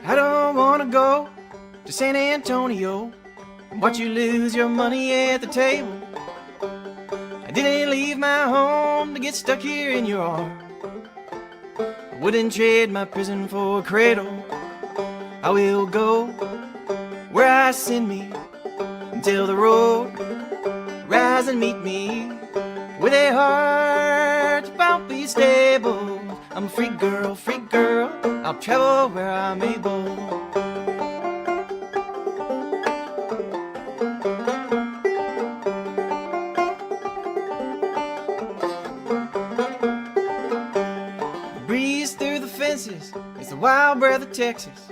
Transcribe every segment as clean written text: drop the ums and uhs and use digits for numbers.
I don't want to go to San Antonio and watch you lose your money at the table. I didn't leave my home to get stuck here in your arms. I wouldn't trade my prison for a cradle. I will go where I send me until the road rise and meet me with a heart about these stables. I'm a free girl, I'll travel where I'm able. The breeze through the fences is the wild breath of Texas.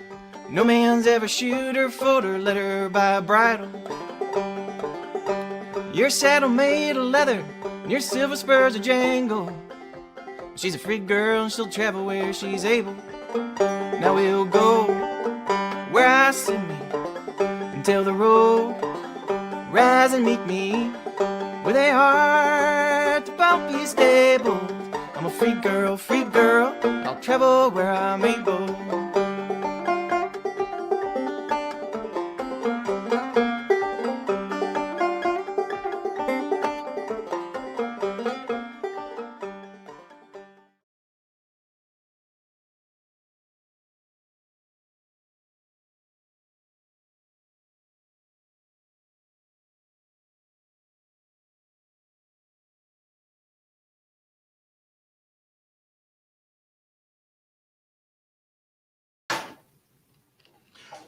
No man's ever shoot her, foot her, led her by a bridle. Your saddle made of leather and your silver spurs a jangle. She's a free girl and she'll travel where she's able. Now we'll go where I send me until the road rise and meet me with a heart to bump these stables. I'm a free girl, I'll travel where I'm able.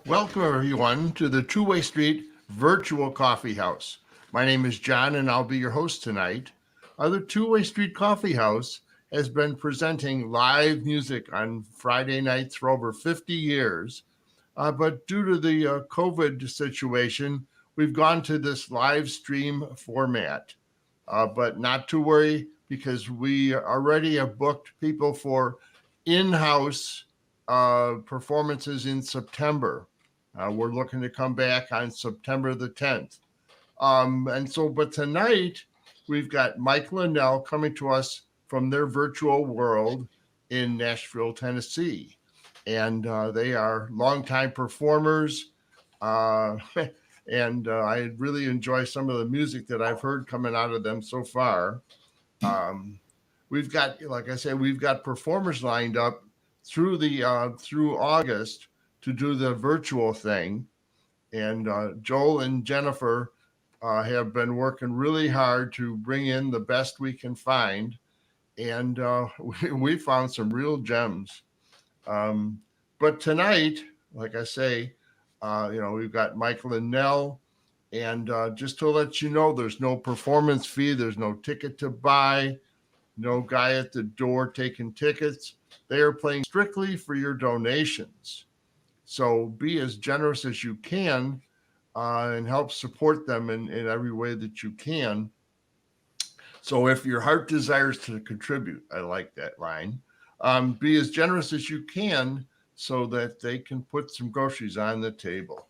Welcome, everyone, to the Two-Way Street Virtual Coffee House. My name is John, and I'll be your host tonight. The Two-Way Street Coffee House has been presenting live music on Friday nights for over 50 years. But due to the COVID situation, we've gone to this live stream format. But not to worry, because we already have booked people for in-house performances in September. We're looking to come back on September the 10th. But tonight, we've got Michael and Nell coming to us from their virtual world in Nashville, Tennessee. And they are longtime performers. And I really enjoy some of the music that I've heard coming out of them so far. We've got, like I said, we've got performers lined up through August to do the virtual thing. And Joel and Jennifer have been working really hard to bring in the best we can find. And we found some real gems. But tonight, like I say, we've got Michael and Nell. And just to let you know, there's no performance fee. There's no ticket to buy. No guy at the door taking tickets. They are playing strictly for your donations. So be as generous as you can and help support them in every way that you can. So if your heart desires to contribute, I like that line, be as generous as you can so that they can put some groceries on the table.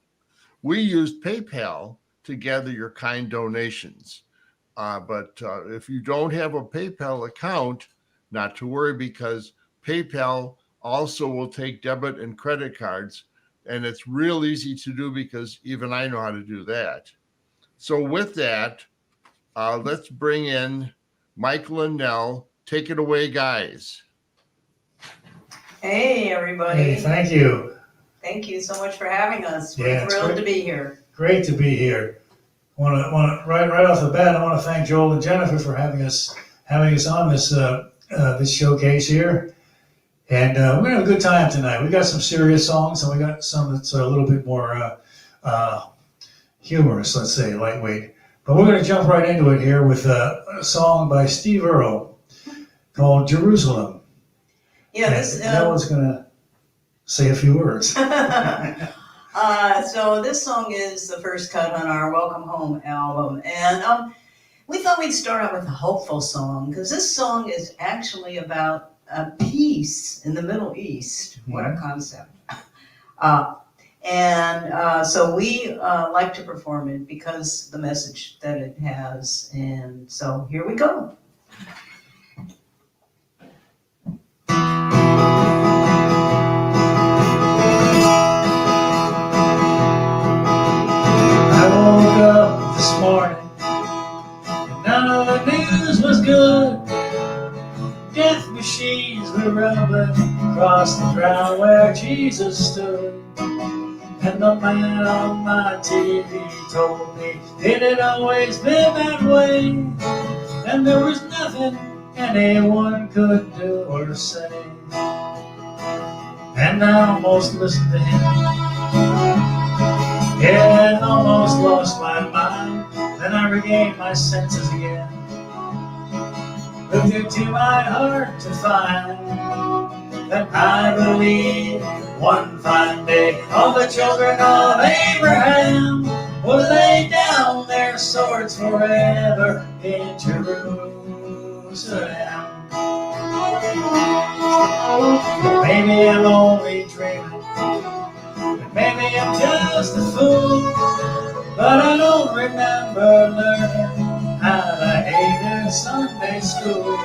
We use PayPal to gather your kind donations. But if you don't have a PayPal account, not to worry, because PayPal also will take debit and credit cards. And it's real easy to do because even I know how to do that. So with that, let's bring in Michael and Nell. Take it away, guys. Hey, everybody. Hey, thank you. Thank you so much for having us. We're thrilled to be here. Great to be here. Want to right off the bat, I want to thank Joel and Jennifer for having us on this showcase here. And we're gonna have a good time tonight. We got some serious songs, and we got some that's a little bit more humorous, let's say, lightweight. But we're gonna jump right into it here with a song by Steve Earle called Jerusalem. Yeah, Nell is gonna say a few words. So this song is the first cut on our Welcome Home album, and we thought we'd start out with a hopeful song, because this song is actually about peace in the Middle East. What a concept. So we like to perform it because the message that it has, and so here we go. stumbling across the ground where Jesus stood. And the man on my TV told me it had always been that way, and there was nothing anyone could do or say. And I almost listened to him, yeah, and almost lost my mind. Then I regained my senses again, looked into my heart to find that I believe one fine day all the children of Abraham will lay down their swords forever in Jerusalem. Maybe I'm only dreaming, maybe I'm just a fool, but I don't remember learning how to hate in Sunday school.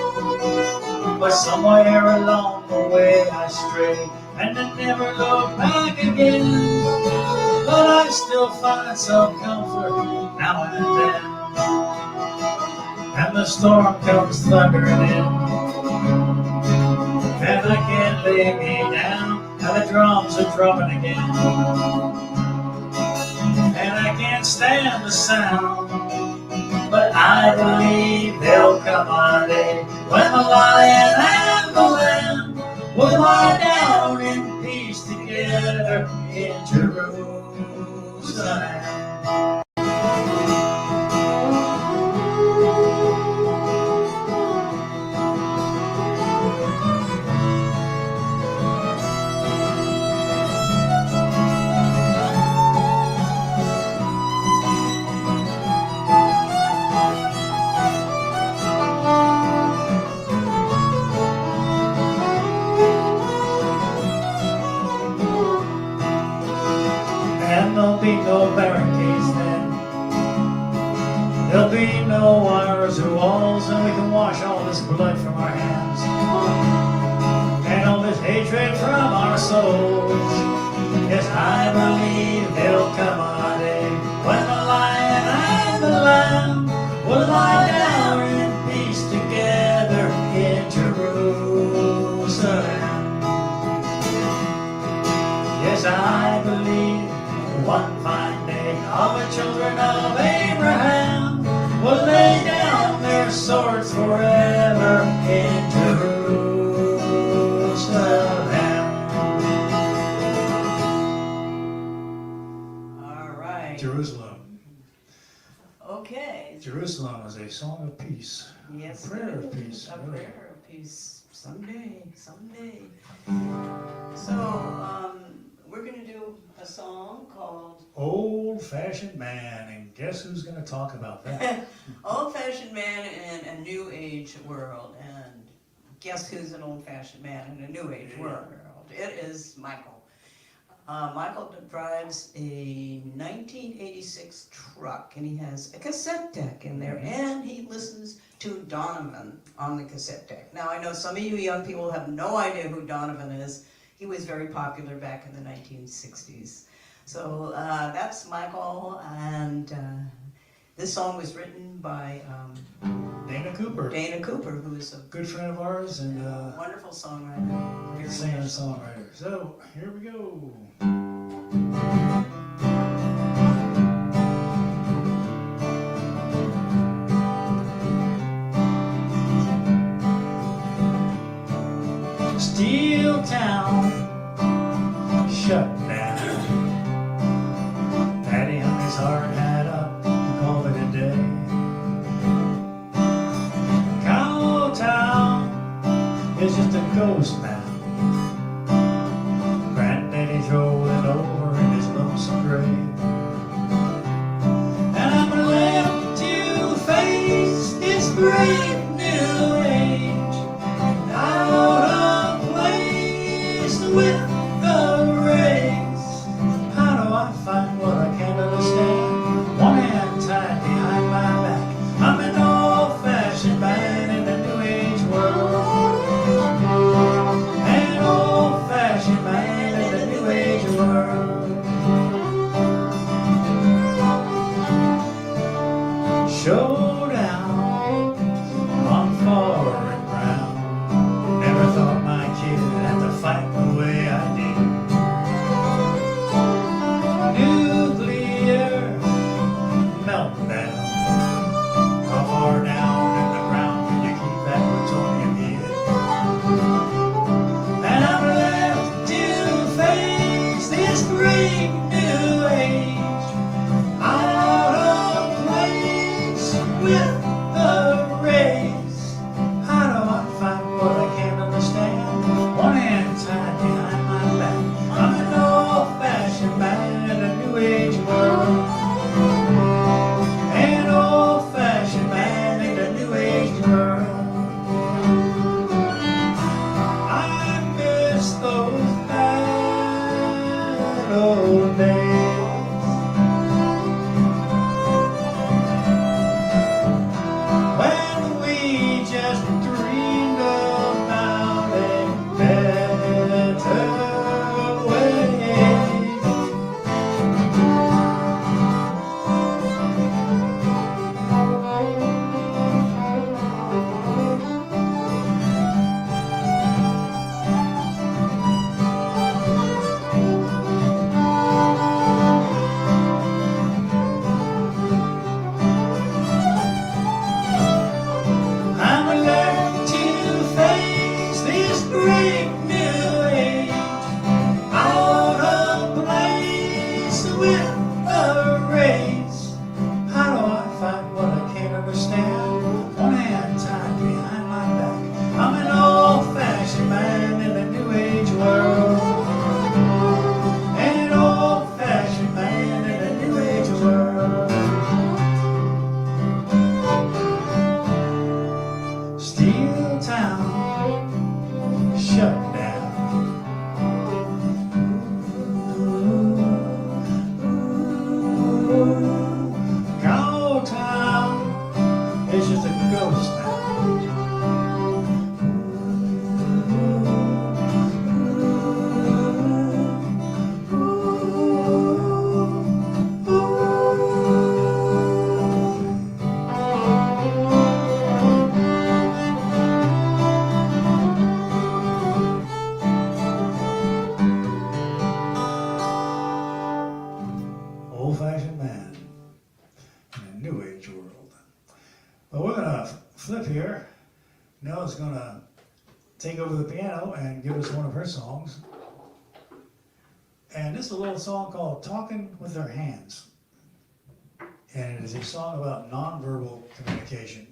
But somewhere along the way I strayed, and I never looked back again. But I still find some comfort now and then. And the storm comes thundering in, and I can't lay me down, and the drums are drumming again. And I can't stand the sound, but I believe there'll come a day when the lion and the lamb will lie down in peace together in Jerusalem. There'll be no barricades then, there'll be no wires or walls, and we can wash all this blood from our hands and all this hatred from our souls. Yes, I believe there'll come a day when the lion and the lamb will lie down in peace together in Jerusalem. Yes, I believe one fine day all the children of Abraham will lay down their swords forever in Jerusalem. All right. Jerusalem. Okay. Jerusalem is a song of peace. Yes. A prayer of peace. A really. prayer of peace. Someday. So, we're going to do a song called Old-Fashioned Man, and guess who's going to talk about that? Old-Fashioned Man in a New Age World. And guess who's an old-fashioned man in a New Age world? It is Michael. Michael drives a 1986 truck, and he has a cassette deck in there, and he listens to Donovan on the cassette deck. Now, I know some of you young people have no idea who Donovan is. He was very popular back in the 1960s. So that's Michael, and this song was written by Dana Cooper. Dana Cooper, who is a Good friend of ours and wonderful songwriter. great singer and songwriter. So, here we go. Steel Town shut down. Daddy hung his hard hat up and called it a day. Cowtown is just a ghost now. Granddaddy's rolling over in his lonesome grave, and I'm left to face this brave new age. Out of place with the race. How do I find what I can't understand? One hand tied behind my back. I'm an old-fashioned man in a new age world. An old-fashioned man in a new age world. Showdown on foreign ground. Never thought my kid Nell is going to take over the piano and give us one of her songs. And this is a little song called Talking with Their Hands. And it is a song about nonverbal communication.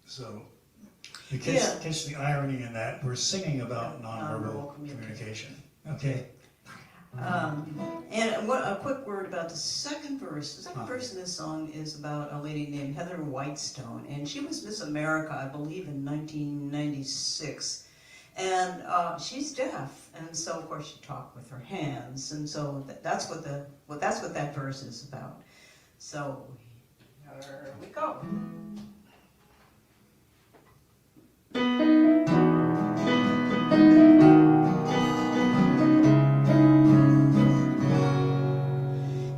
So you catch the irony in that. We're singing about nonverbal communication. Okay. And a quick word about the second verse. The second verse of this song is about a lady named Heather Whitestone, and she was Miss America, I believe, in 1996. And she's deaf, and so of course she talked with her hands, and so that's what that verse is about. So here we go.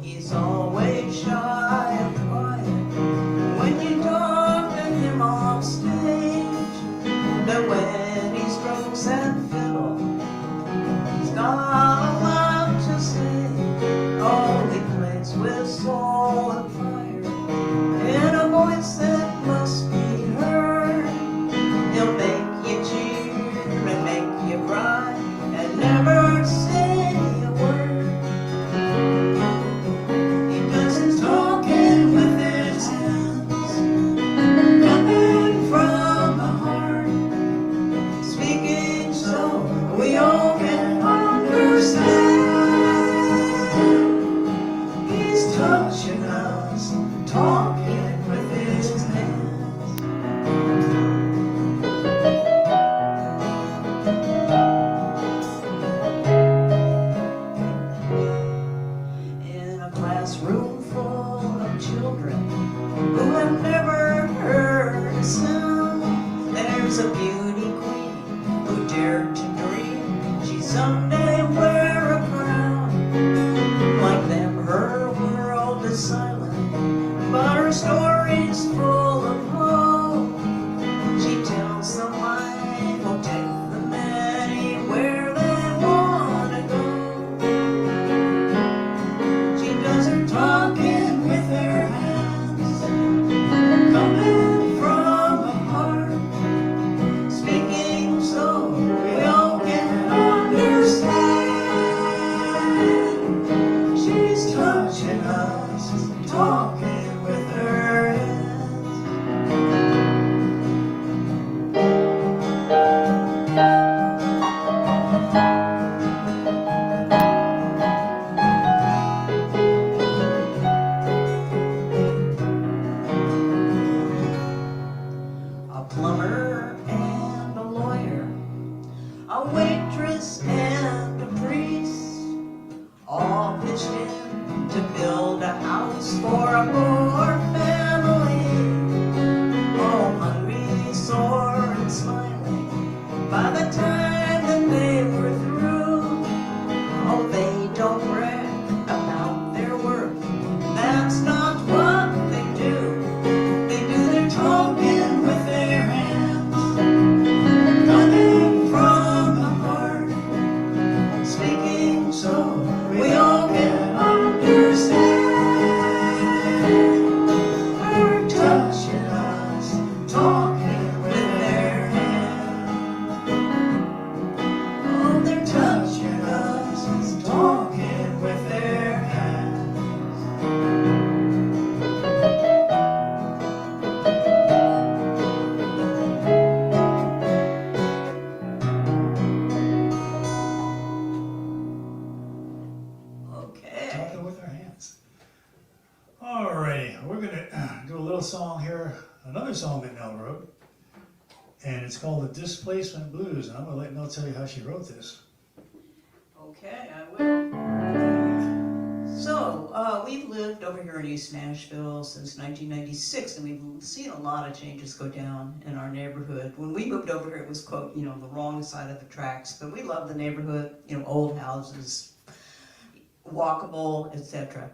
He's always shy and quiet when you talk to him off stage, but when he strokes that fiddle, he's got a lot to say. Oh, he plays with soul and fire in a voice that must be heard. He'll make you cheer and make you cry and never say a word. He does his talking with his hands, coming from the heart, speaking so we all can understand. He's touching us, talking with his hands. In a classroom full of children who have never heard a sound, there's a beauty queen who dared to dream she'd someday wear a crown. Like them, her world is silent, but her story's full of hope. She tells the mind will take them anywhere they want to go. She does her talking with her hands, coming from the heart, speaking so we all can understand. She's touching us, talking with her hands. A plumber and a lawyer, a waitress and a priest, all pitched in to build a house for a poor family. All hungry, sore, and smiling. By the time that they were through, oh, they don't brag about their work. That's not what they do. They do their talking with their hands, coming from the heart, speaking so we all can understand. They're touching us, talking with their hands. Oh, they're touching us, talking with their hands. Okay. Talking with our hands. All right, we're going to do a little song here, another song that Nell wrote, and it's called the Displacement Blues, and I'm going to let Nell tell you how she wrote this. Okay, I will. So, we've lived over here in East Nashville since 1996, and we've seen a lot of changes go down in our neighborhood. When we moved over here, it was, quote, the wrong side of the tracks, but we love the neighborhood, old houses, walkable, etc.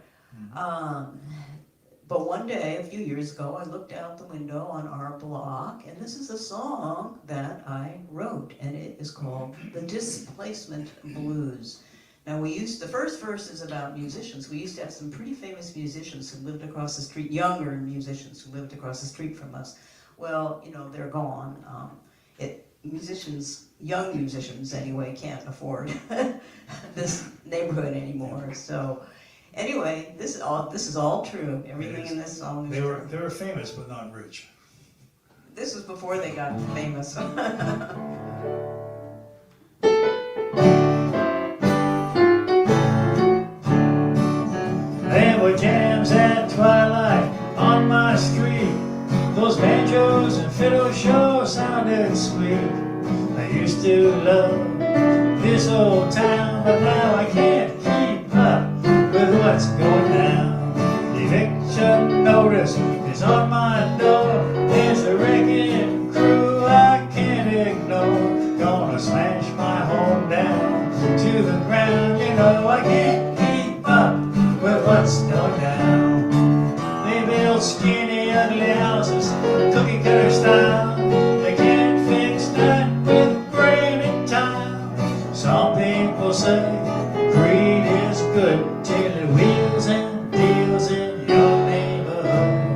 But one day, a few years ago, I looked out the window on our block, and this is a song that I wrote, and it is called The Displacement Blues. Now, the first verse is about musicians. We used to have some pretty famous musicians who lived across the street, younger musicians who lived across the street from us. well, you know, they're gone. Musicians, young musicians anyway, can't afford this neighborhood anymore. So anyway, this is all true. Everything in this song is true. They were famous but not rich. This was before they got famous. There were jams at twilight on my street. Those banjos and fiddle sure sounded sweet. I used to love this old town, but now I can't keep up with what's going down. Eviction notice is on my door. There's a wrecking crew I can't ignore. Gonna smash my home down to the ground. You know I can't keep up with what's going down. They build skinny, ugly houses, cookie cutter style. They can't fix that with brain and time. Some people say greed is good till it wheels and deals in your neighborhood.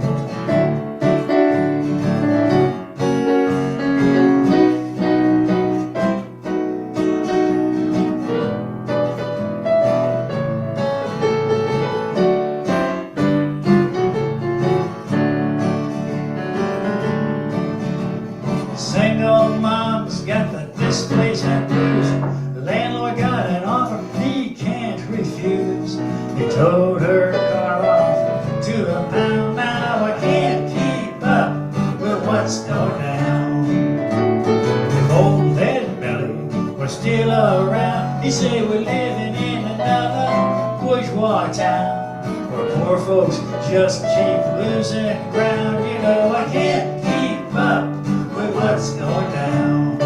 Single mom's got the displacement blues. The landlord got an offer he can't refuse. He towed her car off to the pound. Now I can't keep up with what's going down. If old Ed Belly were still around, he'd say we're living in another bourgeois town, where poor folks just keep losing ground. You know I can't keep up with what's going down.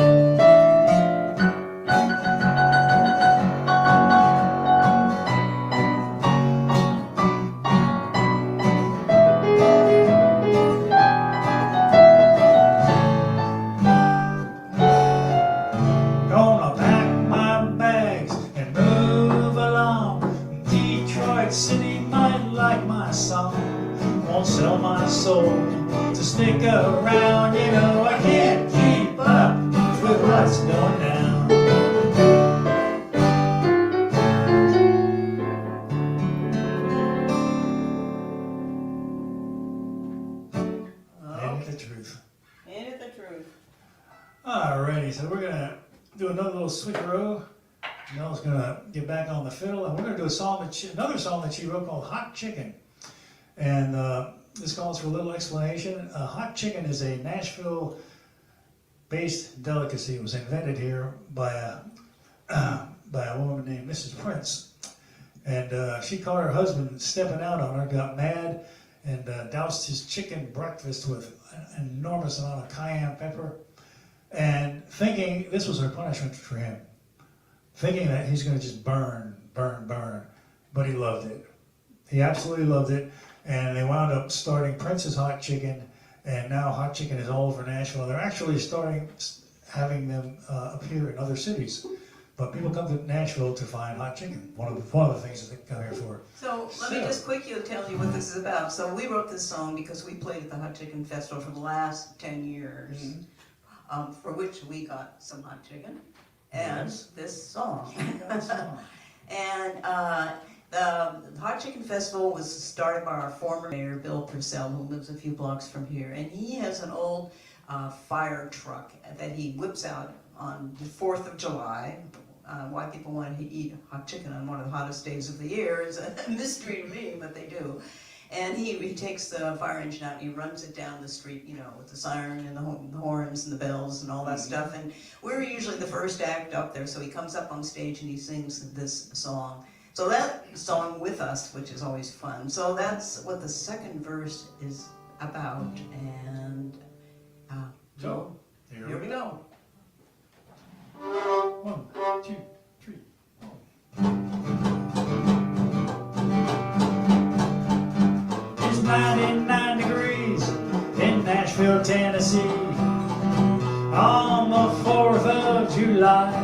Gonna pack my bags and move along. Detroit City might like my song. Won't sell my soul to stick around. You know I can't keep up with what's going down. Ain't it the truth? Ain't it the truth? Alrighty, so we're gonna do another little switcheroo. Nell's gonna get back on the fiddle, and we're gonna do another song that she wrote called "Hot Chicken." And this calls for a little explanation. Hot chicken is a Nashville-based delicacy. It was invented here by a woman named Mrs. Prince. And she caught her husband stepping out on her, got mad, and doused his chicken breakfast with an enormous amount of cayenne pepper, and thinking this was her punishment for him, thinking that he's going to just burn. But he loved it. He absolutely loved it. And they wound up starting Prince's Hot Chicken, and now Hot Chicken is all over Nashville. They're actually having them appear in other cities. But people come to Nashville to find hot chicken. One of the things that they come here for. So let me just quickly tell you what this is about. So we wrote this song because we played at the Hot Chicken Festival for the last 10 years, for which we got some hot chicken and this song. And the Hot Chicken Festival was started by our former mayor, Bill Purcell, who lives a few blocks from here. And he has an old fire truck that he whips out on the 4th of July. Why people want to eat hot chicken on one of the hottest days of the year is a mystery to me, but they do. And he takes the fire engine out and he runs it down the street, you know, with the siren and the horns and the bells and all that stuff. And we're usually the first act up there, so he comes up on stage and he sings this song. So that song with us, which is always fun. So that's what the second verse is about. And So, here we go. 1, 2, 3, 4. It's 99 degrees in Nashville, Tennessee, on the 4th of July.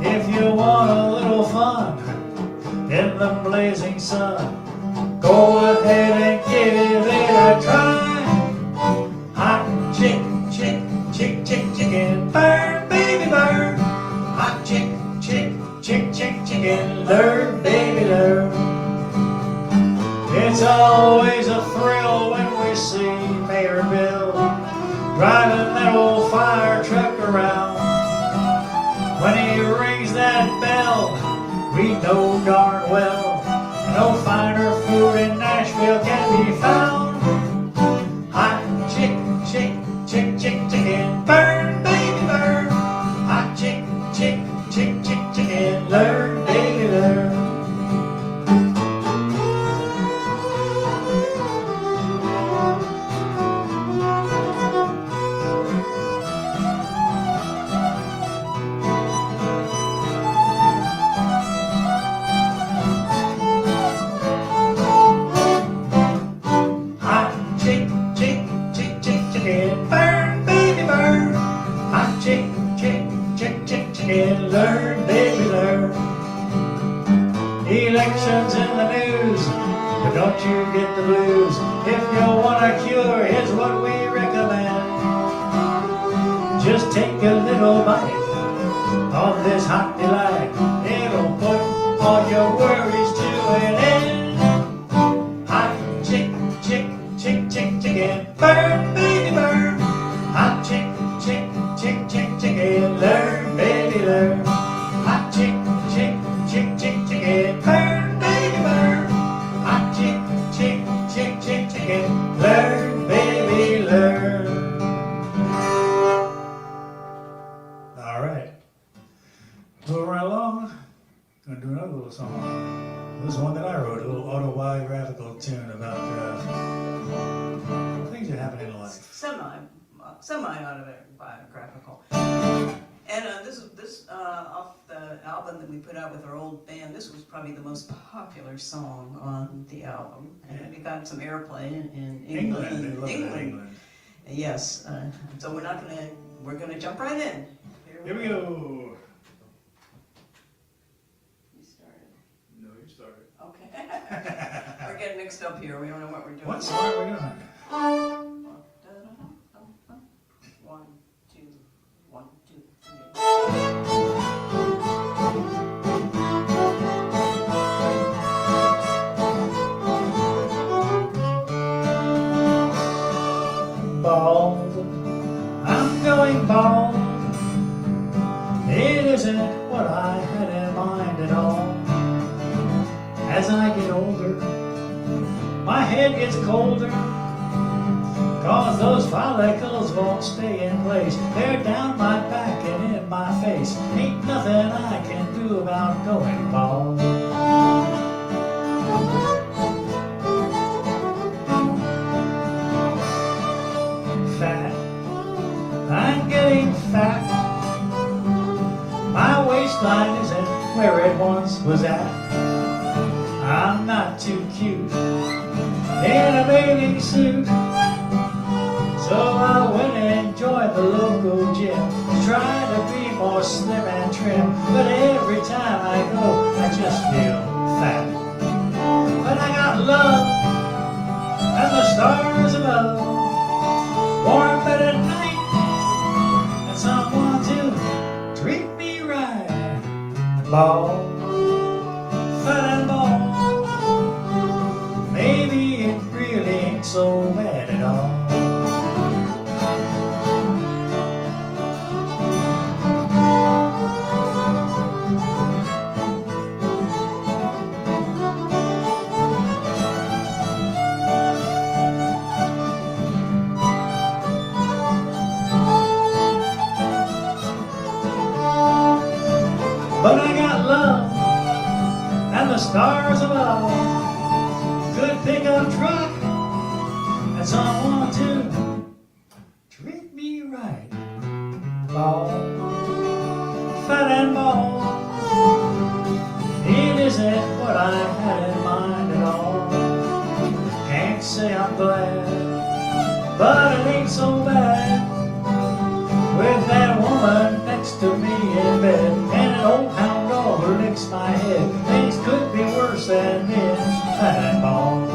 If you want a little fun in the blazing sun, go ahead and give it a try. Hot chicken, learn, baby, learn. It's always a thrill when we see Mayor Bill driving that old fire truck around. When he rings that bell, we know darn well no finer food in Nashville can be found. Hot chick, chick, chick, chick, chicken, burn, baby, burn. Hot chick, chick, chick, chick, chicken, learn, baby, learn. Learn, baby, learn. Elections in the news, but don't you get the blues. If you want a cure, here's what we recommend. Just take a little bite of this hot delight. It'll put all your worries to an end. Hot chick, chick, chick, chick, chicken, burn, baby, burn. Hot chick, chick, chick, chick, chicken, learn, baby, learn. Hot chick, chick, chick, chick, chicken, burn, baby, burn. Hot chick, chick, chick, chick, chicken, learn, baby, learn. All right, moving right along. Gonna do another little song. This is one that I wrote, a little autobiographical tune about things that happen in life. Semi-autobiographical. And this off the album that we put out with our old band. This was probably the most popular song on the album, and we got some airplay in England. They love England. Yes. So we're gonna jump right in. Here we go. You started. No, you started. Okay. We're getting mixed up here. We don't know what we're doing. What song are we doing? 1, 2, 1, 2, 3. Bald, I'm going bald. It isn't what I had in mind at all. As I get older, my head gets colder, 'cause those follicles won't stay in place. They're down my back and in my face. Ain't nothing I can do about going bald. Fat, I'm getting fat. My waistline isn't where it once was at. I'm not too cute in a bathing suit, so I went and joined the local gym, trying to be more slim and trim. But every time I go, I just feel fat. But I got love and the stars above, warm bed at night, and someone to treat me right. Bald, fat and bald, maybe it really ain't so bad at all. But I got love and the stars above, good pickup truck, and someone to treat me right. Bald, fat and bald, it isn't what I had in mind at all. Can't say I'm glad, but it ain't so bad, with that woman next to me in bed, and an old hound dog who licks my head. Things could be worse than being fat and bald,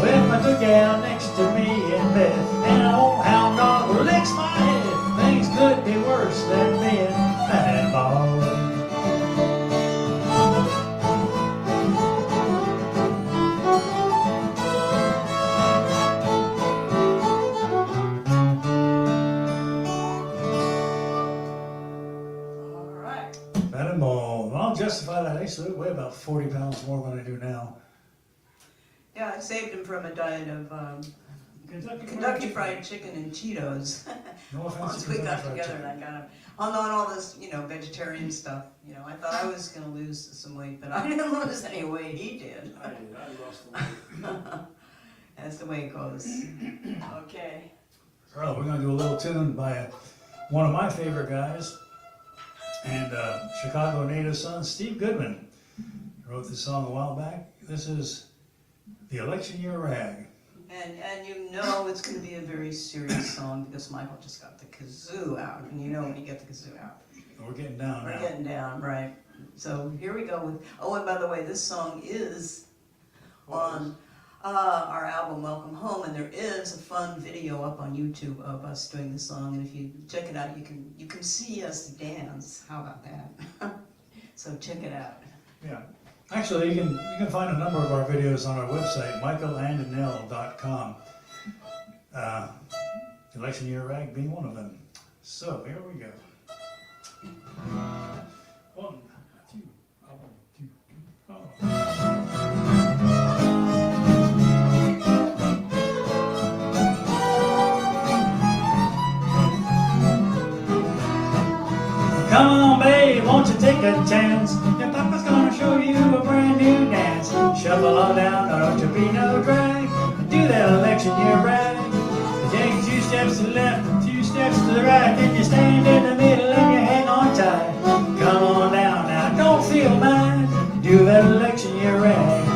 with my good gal next to me in bed, and an old hound dog who licks my head. Things could be worse than being fat and bald. Better more. Well, I'll justify that. I used to weigh about 40 pounds more than I do now. Yeah, I saved him from a diet of Kentucky Fried Chicken and Cheetos. No offense Once to we Kentucky got Fried together and I got him on all this, vegetarian stuff. I thought I was going to lose some weight, but I didn't lose any weight. He did. I did. I lost the weight. That's the way it goes. Okay. Well, we're going to do a little tune by one of my favorite guys and Chicago native son, Steve Goodman. He wrote this song a while back. This is The Election Year Rag. And it's going to be a very serious song because Michael just got the kazoo out. And when you get the kazoo out. We're getting down now. We're getting down, right. So here we go with, and by the way, this song is on our album Welcome Home, and there is a fun video up on YouTube of us doing the song, and if you check it out, you can see us dance. How about that? So check it out. Yeah. Actually, you can find a number of our videos on our website, michaelandnell.com. Election Year Rag being one of them. So here we go. 1, 2, 1, 2, 3, 4. Come on, babe, won't you take a chance? Your papa's gonna show you a brand new dance. Shuffle on down, don't you be no drag. Do that election year rag. Take 2 steps to the left, 2 steps to the right, then you stand in the middle and you hang on tight. Come on down now, don't feel bad. Do that election year rag.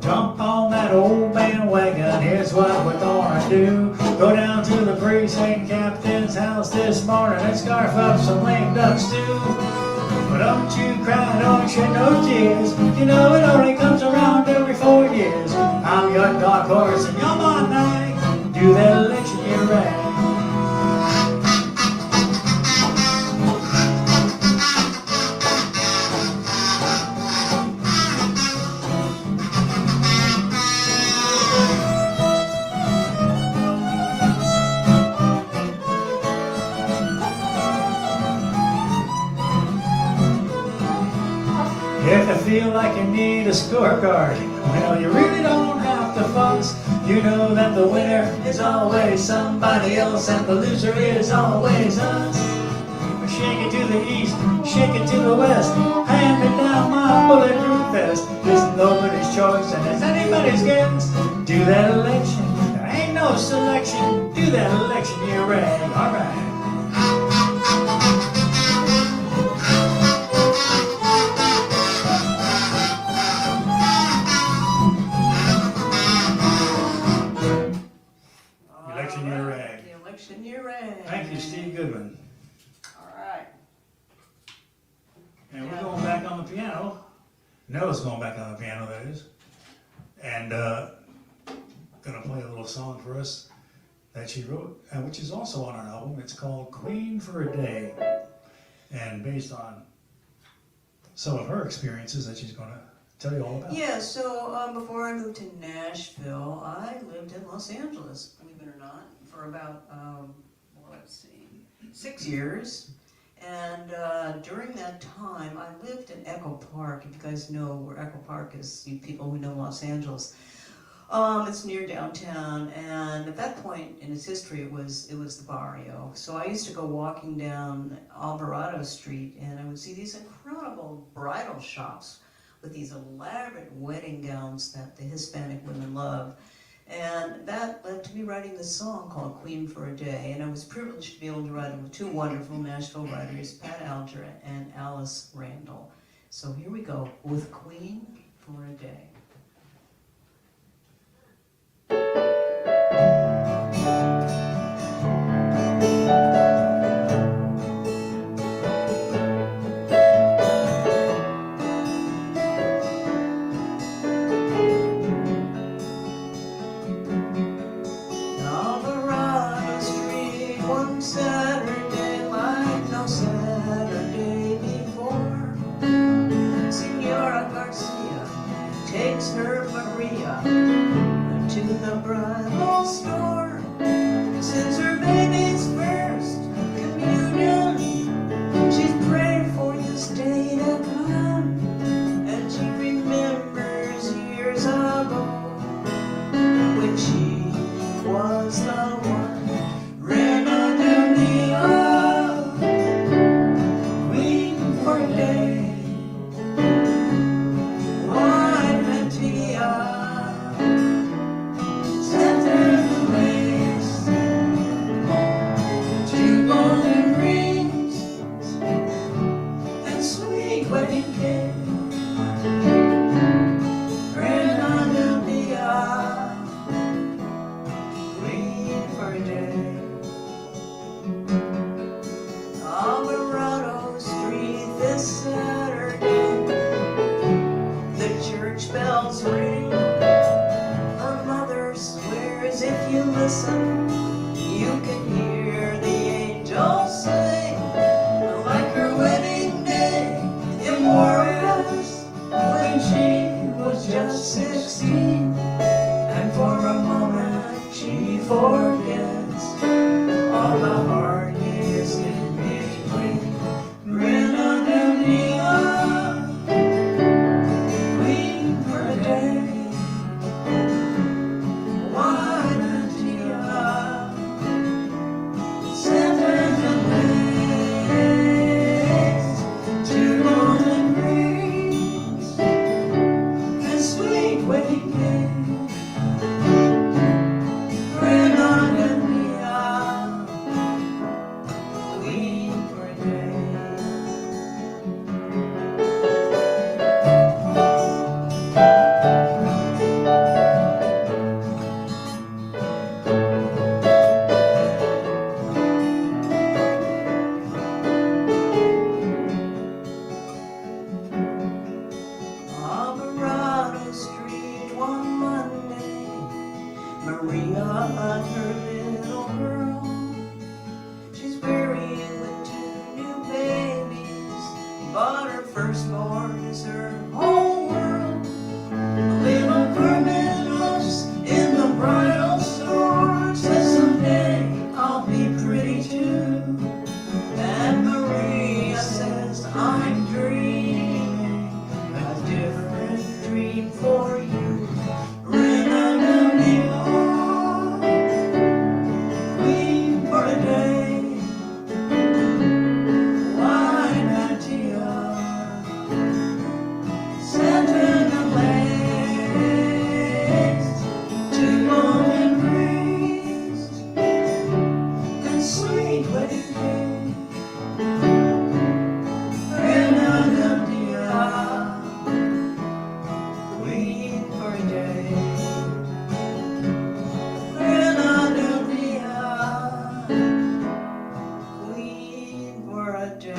Jump on that old bandwagon, here's what we're gonna do. Go down to the precinct captain's house this morning and scarf up some lame ducks too. But don't you cry, don't shed no tears. It only comes around every 4 years. I'm your dark horse and you're my knight. Do that election year rag. If you feel like you need a scorecard, well, you really don't have to fuss. You know that the winner is always somebody else and the loser is always us. Shake it to the east, shake it to the west, hand me down my bulletproof vest. It's nobody's choice and it's anybody's guess. Do that election, there ain't no selection. Do that election year rag, alright. Election year rag. The election year rag. Thank you, Steve Goodman. All right. And we're going back on the piano. Nell's going back on the piano, that is. And gonna play a little song for us that she wrote, which is also on our album. It's called Queen for a Day. And based on some of her experiences that she's gonna tell you all about. Yeah, so before I moved to Nashville, I lived in Los Angeles, believe it or not, for about, 6 years. And during that time, I lived in Echo Park. If you guys know where Echo Park is, you people who know Los Angeles. It's near downtown, and at that point in its history, it was the barrio. So I used to go walking down Alvarado Street, and I would see these incredible bridal shops with these elaborate wedding gowns that the Hispanic women love. And that led to me writing this song called Queen for a Day. And I was privileged to be able to write it with 2 wonderful Nashville writers, Pat Alger and Alice Randall. So here we go with Queen for a Day. Saturday like no Saturday before. Senora Garcia, take sweet wedding cake. Ran under the aisle, waiting for a day. Alvarado Street this Saturday, the church bells ring. Her mother swears if you listen, you can hear the angels sing. Like her wedding day in Juarez, when she was just 16, and for a moment she forgets all the hard years in between. Grenadilla, queen for a day. Guanatia, Santa Lace, two golden rings, and sweet wedding cake. Grenadilla, queen for a day. Alvarado Street one Monday, Maria and her little girl. She's married with two new babies. But her firstborn is her whole world. Little Carmen looks in the bridal store, says someday I'll be pretty too. And Maria says I'm dreaming a different dream for you. Grenadilla, queen for a day. Guanatia, Santa Lace, two golden rings, and sweet wedding cake. Grenadilla, queen for a day. Grenadilla, queen for a day.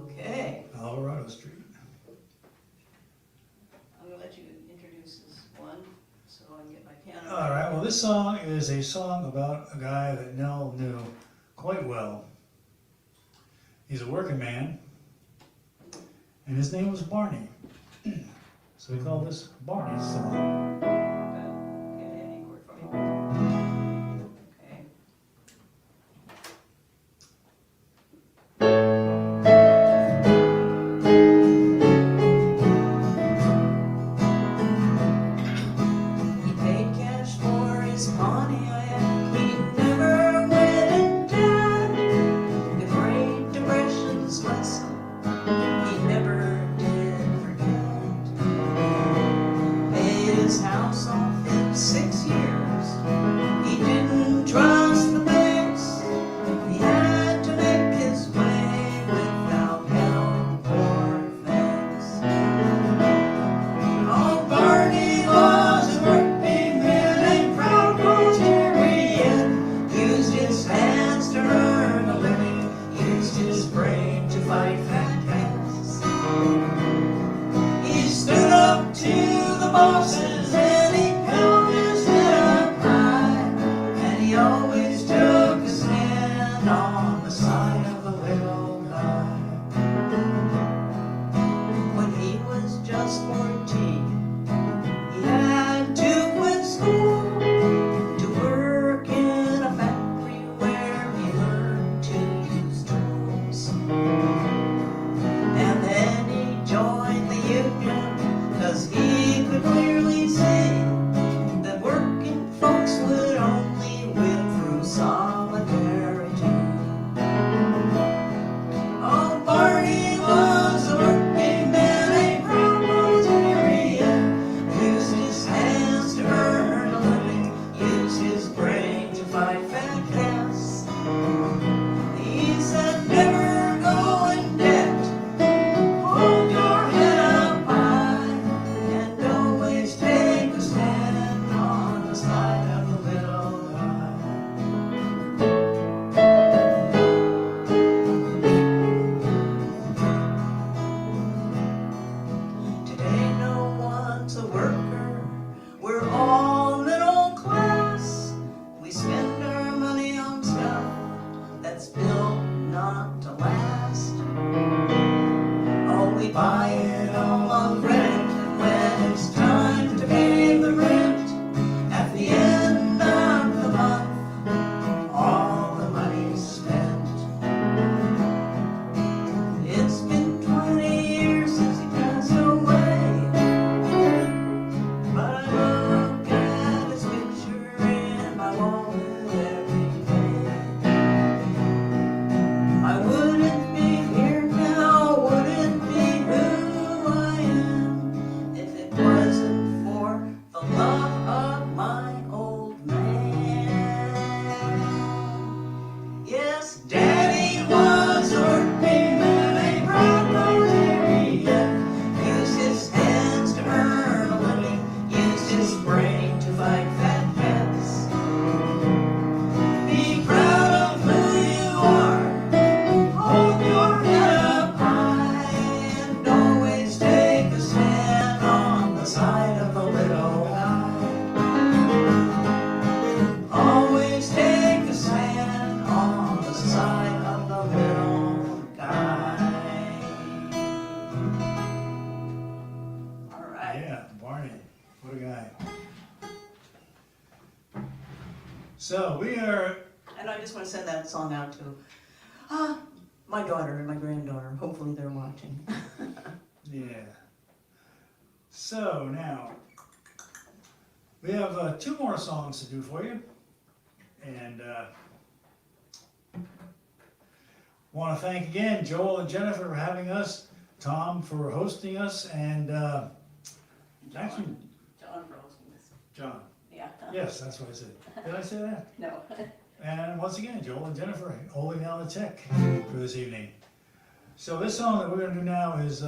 Okay, Alvarado Street. I'm gonna let you introduce this one so I can get my piano. All right, well, this song is a song about a guy that Nell knew quite well. He's a working man, and his name was Barney. So we call this Barney's song. Get any chord for me. Okay. He paid cash for his Pontiac. He never went and died. The Great Depression's lesson he never did forget. Paid his house off So we are. And I just want to send that song out to my daughter and my granddaughter. Hopefully they're watching. Yeah. So now we have 2 more songs to do for you, and want to thank again Joel and Jennifer for having us, Tom for hosting us, and actually John for hosting this. John. Yeah. Yes, that's what I said. Did I say that? No. And once again, Joel and Jennifer holding down the tech for this evening. So this song that we're going to do now is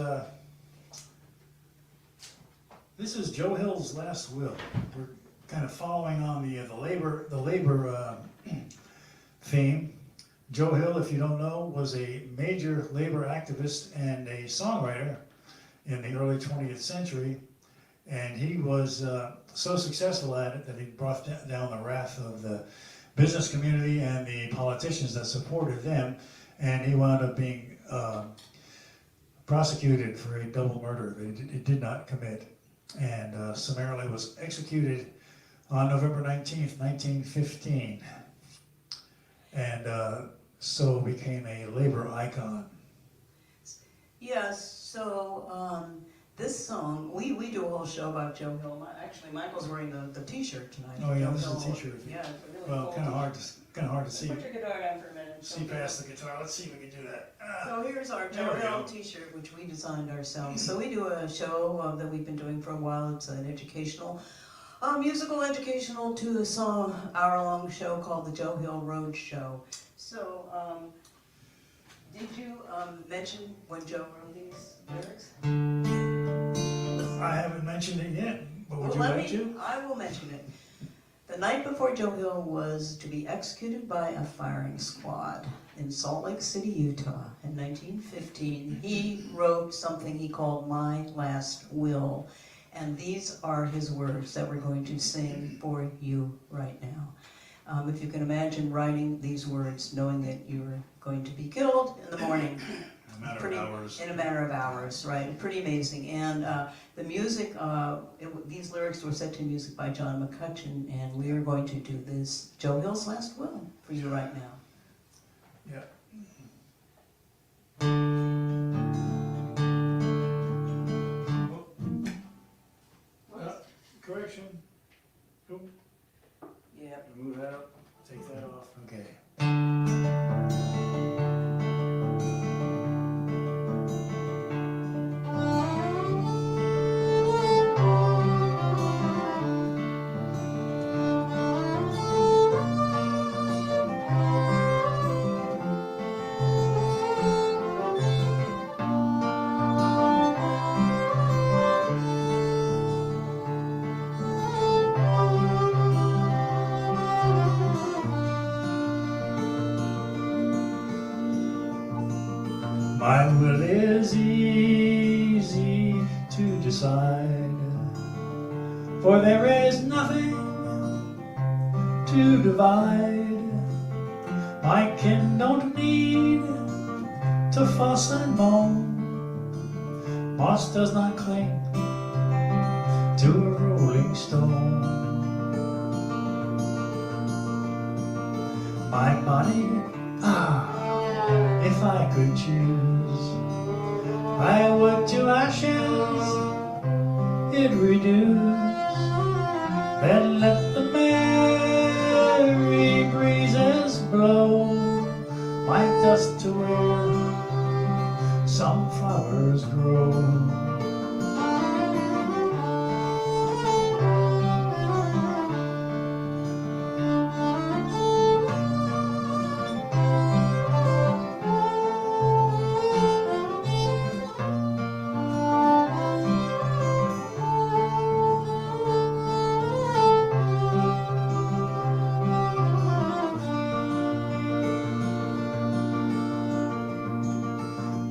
this is Joe Hill's Last Will. We're kind of following on the labor theme. Joe Hill, if you don't know, was a major labor activist and a songwriter in the early 20th century, and he was so successful at it that he brought down the wrath of the business community and the politicians that supported them, and he wound up being prosecuted for a double murder that he did not commit, and summarily was executed on November 19th, 1915, and so became a labor icon. Yes, so this song, we do a whole show about Joe Hill. Actually, Michael's wearing the t-shirt tonight. Oh yeah, Joe this is Hill. a t-shirt. Yeah, it's a really Well, cool kind of t-shirt. hard to see. Put your guitar down for a minute. See past the guitar. Let's see if we can do that. So here's our There Joe we Hill go. t-shirt, which we designed ourselves. So we do a show that we've been doing for a while. It's an educational, musical educational 2-hour-long show called the Joe Hill Road Show. So, did you mention when Joe wrote these lyrics? I haven't mentioned it yet, but would you Well, like to? I will mention it. The night before Joe Hill was to be executed by a firing squad in Salt Lake City, Utah in 1915, he wrote something he called My Last Will. And these are his words that we're going to sing for you right now. If you can imagine writing these words, knowing that you're going to be killed in the morning. In a matter of hours. In a matter of hours, right? Pretty amazing. And the music, these lyrics were set to music by John McCutcheon, and we are going to do this Joe Hill's Last Will for you right now. Yeah. Correction. Oop. Yep. Move that up. Take that off. Okay. My will is easy to decide, for there is nothing to divide. My kin don't need to fuss and moan. Moss does not cling to a rolling stone. My body, if I could choose, I would to ashes it reduce. Then let the merry breezes blow my dust to where some flowers grow.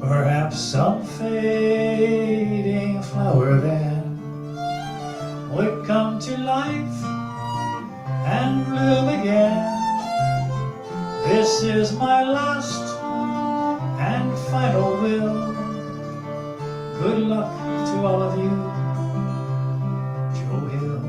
Perhaps some fading flower then would come to life and bloom again. This is my last and final will. Good luck to all of you, Joe Hill.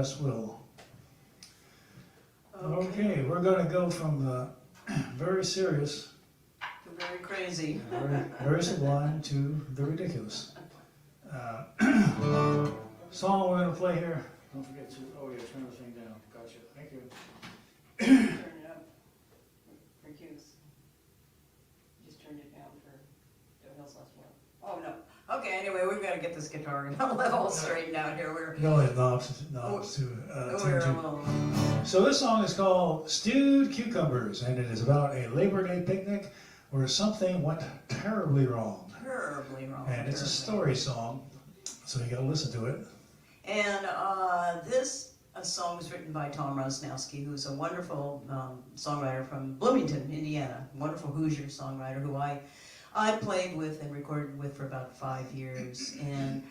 us will. Okay, we're going to go from the very serious, Very crazy. very sublime to the ridiculous. Song we're going to play here. Don't forget to, turn the thing down. Gotcha. Thank you. Turn it up for cues. Just turned it down for Downhill's last one. Oh, no. Okay, anyway, we've got to get this guitar level straightened out here. You know, there's knobs to We're a tune to. little... So this song is called Stewed Cucumbers, and it is about a Labor Day picnic where something went terribly wrong. Terribly wrong. And it's a story song, so you gotta listen to it. And this song was written by Tom Rosnowski, who's a wonderful songwriter from Bloomington, Indiana. Wonderful Hoosier songwriter who I played with and recorded with for about 5 years. And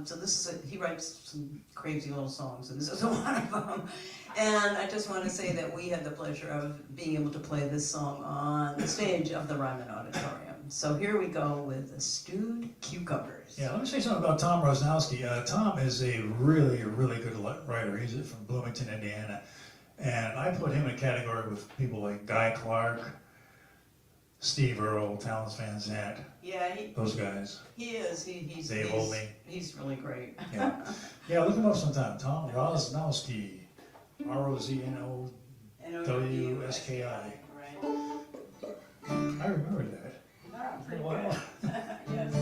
so this is he writes some crazy little songs, and this is one of them. And I just want to say that we had the pleasure of being able to play this song on the stage of the Ryman Auditorium. So here we go with the Stewed Cucumbers. Yeah, let me say something about Tom Rosnowski. Tom is a really, really good writer. He's from Bloomington, Indiana. And I put him in a category with people like Guy Clark, Steve Earle, Talents Van Zandt. Yeah, those guys. He is. He's Dave Oldney. He's really great. Yeah. Yeah, look him up sometime. Tom Rosnowski. Rosnowski. Right. I remember that. For a while. Yes.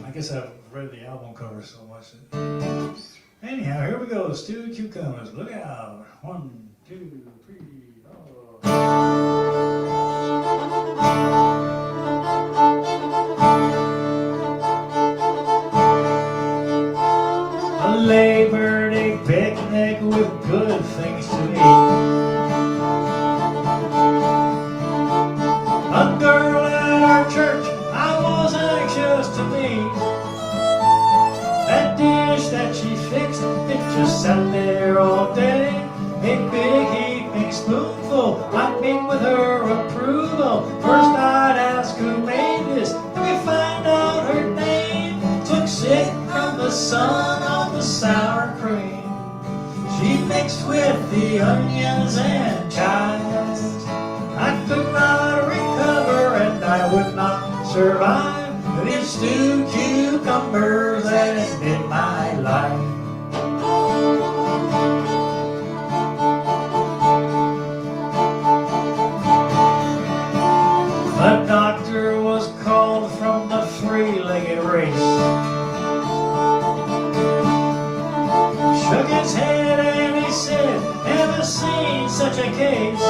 I guess I've read the album cover so much. Anyhow, here we go. Stewed Cucumbers. Look out. 1, 2, 3, 4. A Labor Day picnic with good things to eat. A girl at our church I was anxious to meet. That dish that she fixed, it just sat there all day. A big heaping spoonful, I'd meet with her approval. First I'd ask who made this, then we find out her name. Took sick from the sun on the sour cream. She mixed with the onions and chives. I could not recover and I would not survive these stewed cucumbers that ended my life. The doctor was called from the three-legged race. Shook his head and he said, never seen such a case.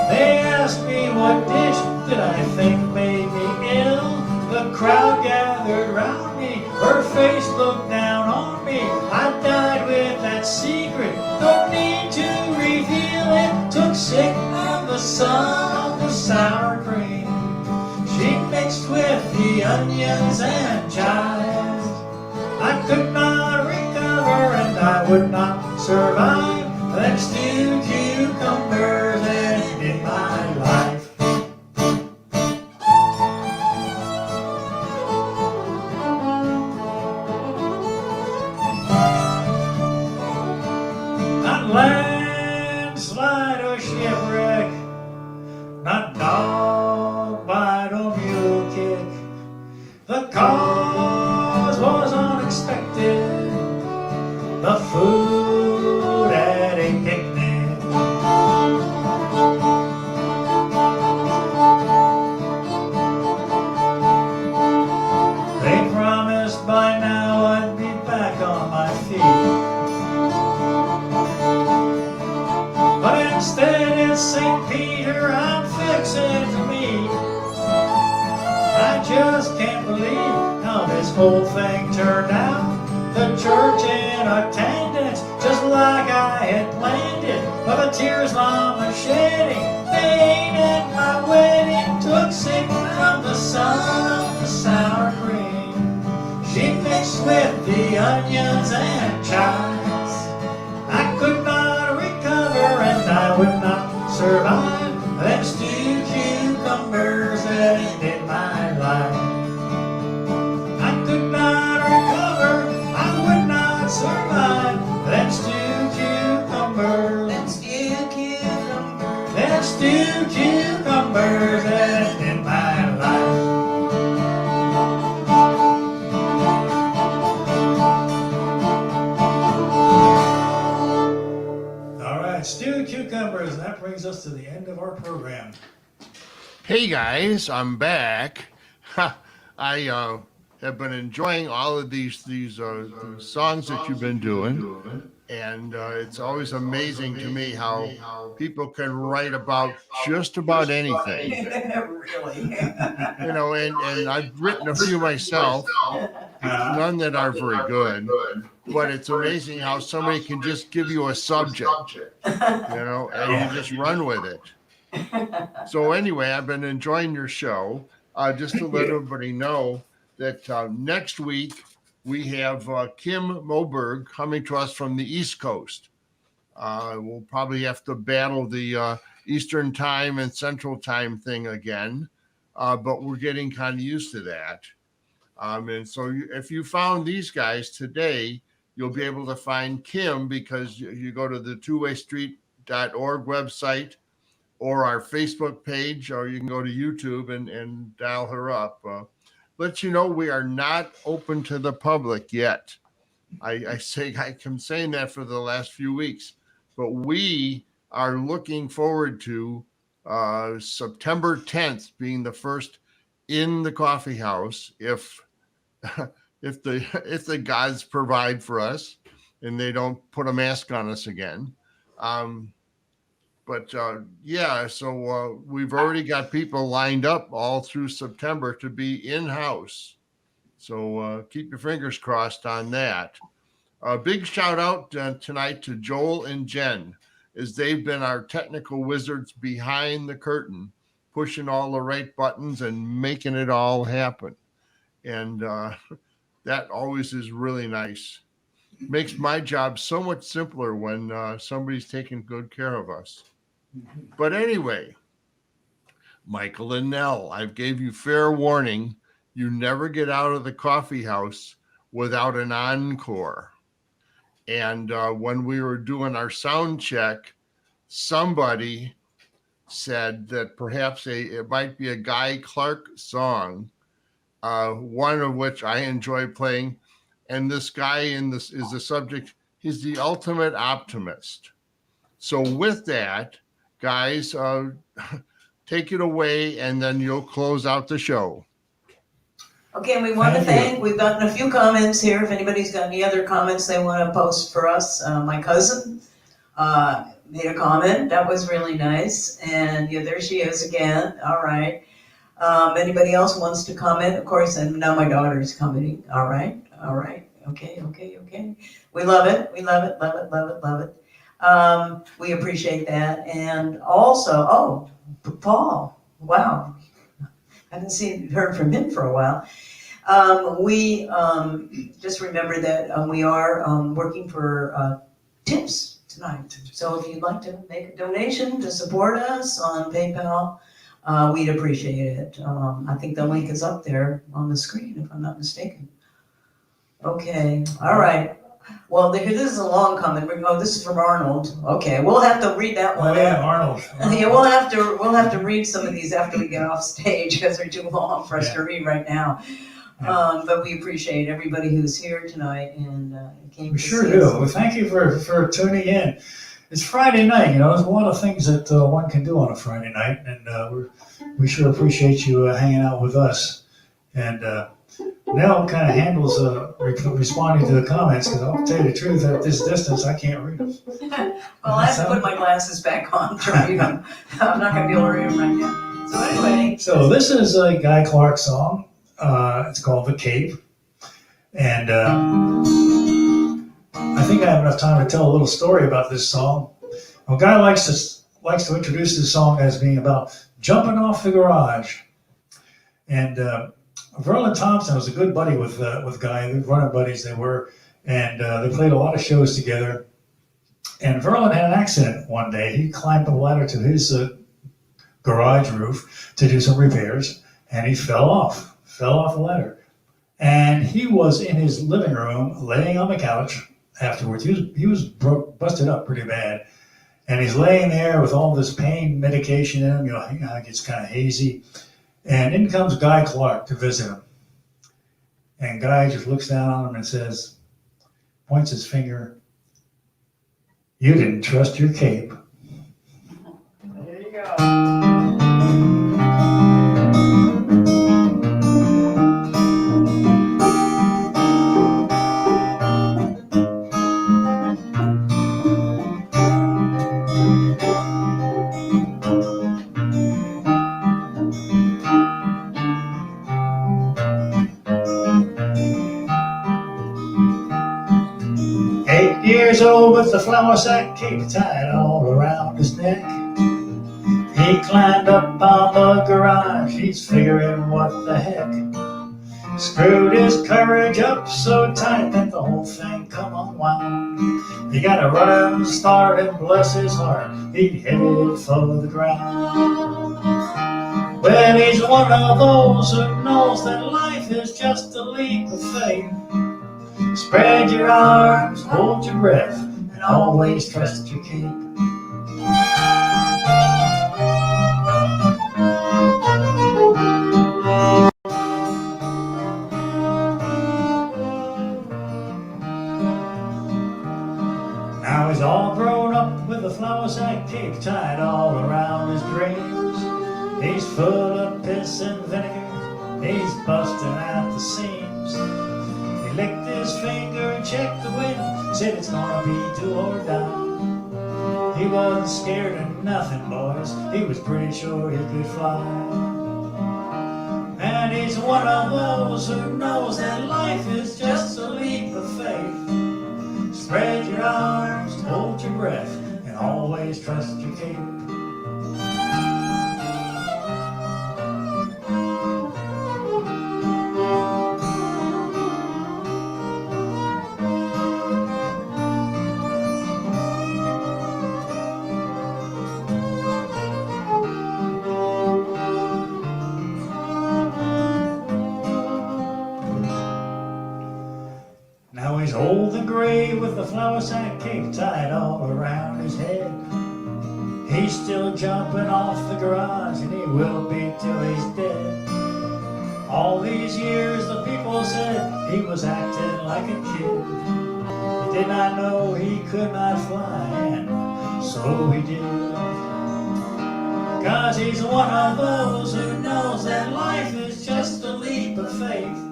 They asked me what dish did I think made me ill. The crowd gathered round me, her face looked down on me. I died with that secret, no need to reveal it. Took sick from the sun on the sour cream. She mixed with the onions and chives. I could not recover and I would not survive them stewed cucumbers that ended my life. Not landslide or shipwreck, not dog bite or mule kick. The cause was unexpected, the food at a picnic. They promised by now I'd be back on my feet. But instead it's St. Peter I'm fixing to meet. I just can't believe how this whole thing turned out. The church in attendance, just like I had planned it. But the tears Mama shedding, they ain't at my wedding. Took sick from the sun of the sour cream. She mixed with the onions and chives. I could not recover and I would not survive them stewed cucumbers that ended my life. I could not recover, I would not survive stewed cucumbers, and that brings us to the end of our program. Hey guys, I'm back. I have been enjoying all of these songs that you've been doing, and it's always amazing to me how people can write about just about anything. Really. You know, and I've written a few myself, none that are very good, but it's amazing how somebody can just give you a subject, you know, and you just run with it. So anyway, I've been enjoying your show. Just to let everybody know that next week we have Kim Moberg coming to us from the East Coast. We'll probably have to battle the Eastern time and Central time thing again, but we're getting kind of used to that. And so if you found these guys today, you'll be able to find Kim because you go to the twowaystreet.org website or our Facebook page, or you can go to YouTube and dial her up. Let you know we are not open to the public yet. I am saying that for the last few weeks, but we are looking forward to September 10th being the first in the coffee house if the gods provide for us and they don't put a mask on us again. But so we've already got people lined up all through September to be in-house. So keep your fingers crossed on that. A big shout out tonight to Joel and Jen, as they've been our technical wizards behind the curtain, pushing all the right buttons and making it all happen. And that always is really nice. Makes my job so much simpler when somebody's taking good care of us. But anyway, Michael and Nell, I've gave you fair warning. You never get out of the coffee house without an encore. And when we were doing our sound check, somebody said that perhaps it might be a Guy Clark song, one of which I enjoy playing. And this guy is the subject. He's the ultimate optimist. So with that, guys, take it away, and then you'll close out the show. Okay, and we want to thank, we've gotten a few comments here. If anybody's got any other comments they want to post for us, my cousin made a comment. That was really nice. And yeah, there she is again. All right. Anybody else wants to comment? Of course, and now my daughter's commenting. All right. Okay. We love it. Love it. We appreciate that. And also, Paul, wow. I haven't heard from him for a while. We just remember that we are working for tips tonight. So if you'd like to make a donation to support us on PayPal, we'd appreciate it. I think the link is up there on the screen, if I'm not mistaken. Okay, all right. Well, this is a long comment. This is from Arnold. Okay, we'll have to read that one. Oh yeah, Arnold. Yeah, we'll have to read some of these after we get off stage because they're too long for us to read right now. But we appreciate everybody who's here tonight and came. We sure do. Well, thank you for tuning in. It's Friday night. You know, there's a lot of things that one can do on a Friday night, and we sure appreciate you hanging out with us. And Nell kind of handles responding to the comments, because I'll tell you the truth, at this distance, I can't read them. Well, I have to put my glasses back on to read them. I'm not going to be able to read them right now. So anyway. So this is a Guy Clark song. It's called The Cape. And I think I have enough time to tell a little story about this song. Well, Guy likes to introduce this song as being about jumping off the garage. And Verlin Thompson was a good buddy with Guy. They were running buddies, they were. And they played a lot of shows together. And Verlin had an accident one day. He climbed the ladder to his garage roof to do some repairs, and he fell off the ladder. And he was in his living room, laying on the couch afterwards. He was busted up pretty bad. And he's laying there with all this pain medication in him. It gets kind of hazy. And in comes Guy Clark to visit him. And Guy just looks down on him and says, points his finger, You didn't trust your cape. There you go. 8 years old with the flour sack cape tied all around his neck. He climbed up on the garage, he's figuring what the heck. Screwed his courage up so tight that the whole thing come unwound. He got a running start and bless his heart, he headed for the ground. Well, he's one of those who knows that life is just a leap of faith. Spread your arms, hold your breath, and always trust your cape. Now he's all grown up with a flour sack cape tied all around his dreams. He's full of piss and vinegar, he's busting out the seams. He licked his finger and checked the wind, said it's gonna be do or die. He wasn't scared of nothing, boys, he was pretty sure he could fly. And he's one of those who knows that life is just a leap of faith. Spread your arms, hold your breath, and always trust your cape. Now he's old and gray with the flour sack cape tied all around his head. He's still jumping off the garage and he will be till he's dead. All these years the people said he was acting like a kid. He did not know he could not fly, and so he did. 'Cause he's one of those who knows that life is just a leap of faith.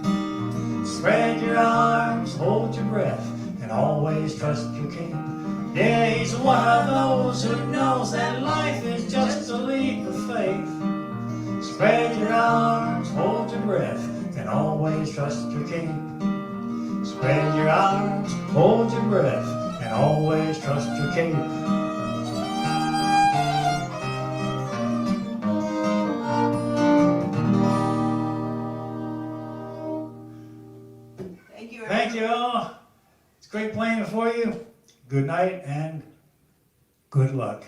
Spread your arms, hold your breath, and always trust your cape. Yeah, he's one of those who knows that life is just a leap of faith. Spread your arms, hold your breath, and always trust your cape. Spread your arms, hold your breath, and always trust your cape. Thank you all. It's great playing for you. Good night and good luck.